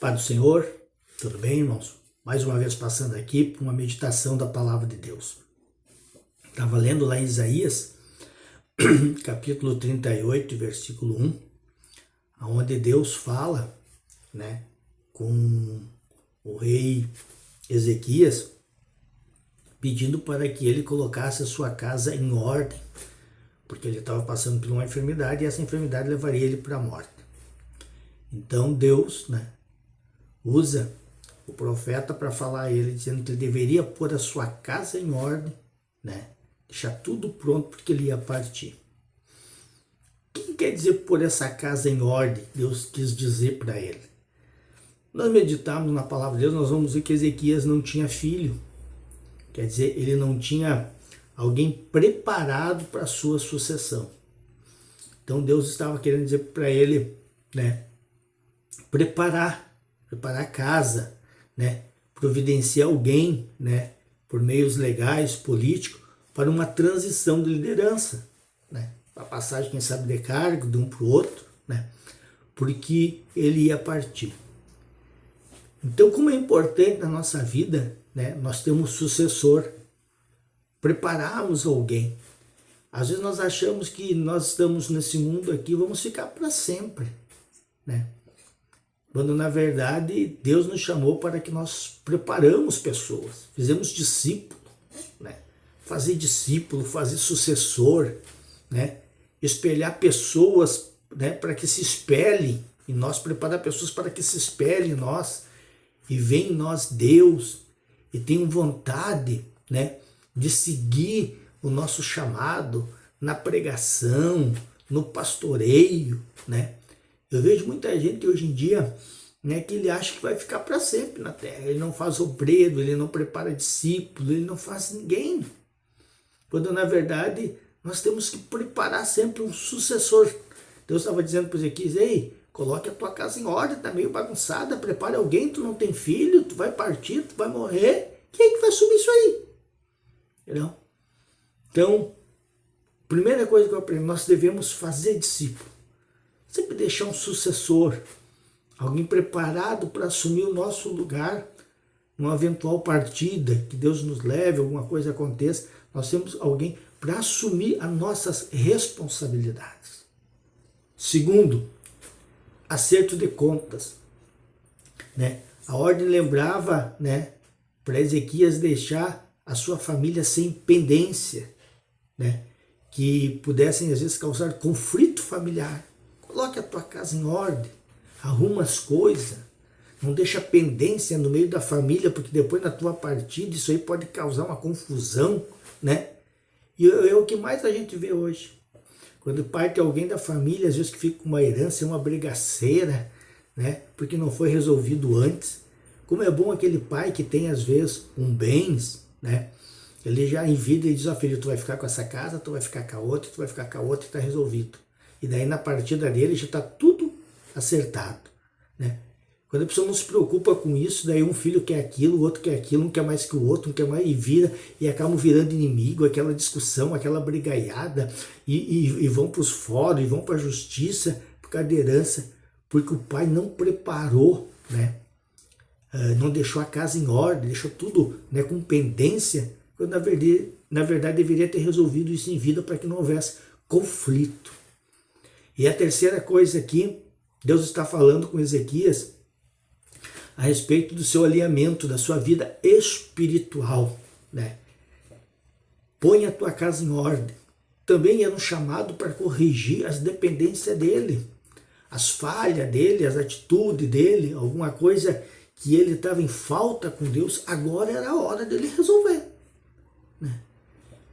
Pai do Senhor, tudo bem, irmãos? Mais uma vez passando aqui para uma meditação da Palavra de Deus. Estava lendo lá em Isaías, capítulo 38, versículo 1, onde Deus fala, com o rei Ezequias, pedindo para que ele colocasse a sua casa em ordem, porque ele estava passando por uma enfermidade e essa enfermidade levaria ele para a morte. Então Deus, usa o profeta para falar a ele, dizendo que ele deveria pôr a sua casa em ordem, deixar tudo pronto porque ele ia partir. O que quer dizer pôr essa casa em ordem? Deus quis dizer para ele. Nós meditamos na palavra de Deus, nós vamos ver que Ezequias não tinha filho. Quer dizer, ele não tinha alguém preparado para a sua sucessão. Então Deus estava querendo dizer para ele, preparar a casa, providenciar alguém, por meios legais, políticos, para uma transição de liderança, para passagem, quem sabe, de cargo de um para o outro, porque ele ia partir. Então, como é importante na nossa vida, nós temos sucessor, prepararmos alguém. Às vezes nós achamos que nós estamos nesse mundo aqui, vamos ficar para sempre, quando na verdade Deus nos chamou para que nós preparamos pessoas, fizemos discípulo, fazer discípulo, fazer sucessor, espelhar pessoas, para que se espelhem em nós, preparar pessoas para que se espelhem em nós e veem em nós Deus e tenham vontade, de seguir o nosso chamado na pregação, no pastoreio, Eu vejo muita gente hoje em dia, que ele acha que vai ficar para sempre na terra. Ele não faz obreiro, ele não prepara discípulo, ele não faz ninguém. Quando na verdade nós temos que preparar sempre um sucessor. Deus estava dizendo para Ezequias, ei, coloque a tua casa em ordem, está meio bagunçada, prepare alguém, tu não tem filho, tu vai partir, tu vai morrer, quem é que vai assumir isso aí? Entendeu? Então, primeira coisa que eu aprendi, nós devemos fazer discípulo. Sempre deixar um sucessor, alguém preparado para assumir o nosso lugar, numa eventual partida, que Deus nos leve, alguma coisa aconteça, nós temos alguém para assumir as nossas responsabilidades. Segundo, acerto de contas. A ordem lembrava, para Ezequias deixar a sua família sem pendência, que pudessem às vezes causar conflito familiar. Coloque a tua casa em ordem, arruma as coisas, não deixa pendência no meio da família, porque depois na tua partida isso aí pode causar uma confusão, E é o que mais a gente vê hoje. Quando parte alguém da família, às vezes que fica com uma herança, uma brigaceira, porque não foi resolvido antes. Como é bom aquele pai que tem às vezes bens, ele já em vida ele diz, filho, tu vai ficar com essa casa, tu vai ficar com a outra, tu vai ficar com a outra, e está resolvido. E daí na partida dele já está tudo acertado, Quando a pessoa não se preocupa com isso, daí um filho quer aquilo, o outro quer aquilo, um quer mais que o outro, um quer mais, e acabam virando inimigo, aquela discussão, aquela brigaiada, e vão para os fóruns, e vão para a justiça, por causa da herança, porque o pai não preparou, não deixou a casa em ordem, deixou tudo com pendência, quando na verdade deveria ter resolvido isso em vida para que não houvesse conflito. E a terceira coisa aqui, Deus está falando com Ezequias a respeito do seu alinhamento, da sua vida espiritual. Põe a tua casa em ordem. Também era um chamado para corrigir as dependências dele, as falhas dele, as atitudes dele, alguma coisa que ele estava em falta com Deus, agora era a hora dele resolver.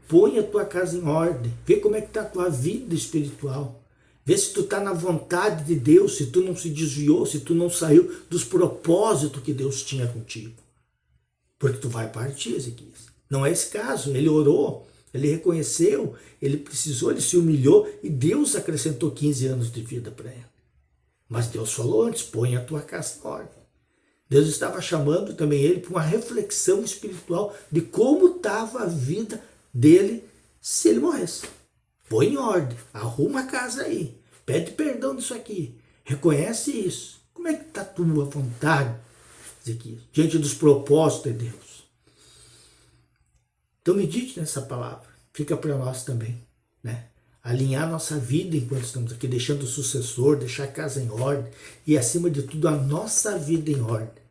Põe a tua casa em ordem, vê como é que está a tua vida espiritual. Vê se tu está na vontade de Deus, se tu não se desviou, se tu não saiu dos propósitos que Deus tinha contigo. Porque tu vai partir, Ezequias. Não é esse caso. Ele orou, ele reconheceu, ele precisou, ele se humilhou e Deus acrescentou 15 anos de vida para ele. Mas Deus falou antes, põe a tua casa em ordem. Deus estava chamando também ele para uma reflexão espiritual de como estava a vida dele se ele morresse. Põe em ordem, arruma a casa aí, pede perdão disso aqui, reconhece isso. Como Como é que está a tua vontade, Ezequias, diante dos propósitos de Deus? Então medite nessa palavra, fica para nós também, né? Alinhar nossa vida enquanto estamos aqui, deixando o sucessor, deixar a casa em ordem e, acima de tudo, a nossa vida em ordem.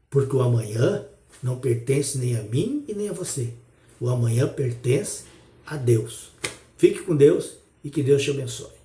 Porque o amanhã não pertence nem a mim e nem a você. O amanhã pertence a Deus. Fique com Deus e que Deus te abençoe.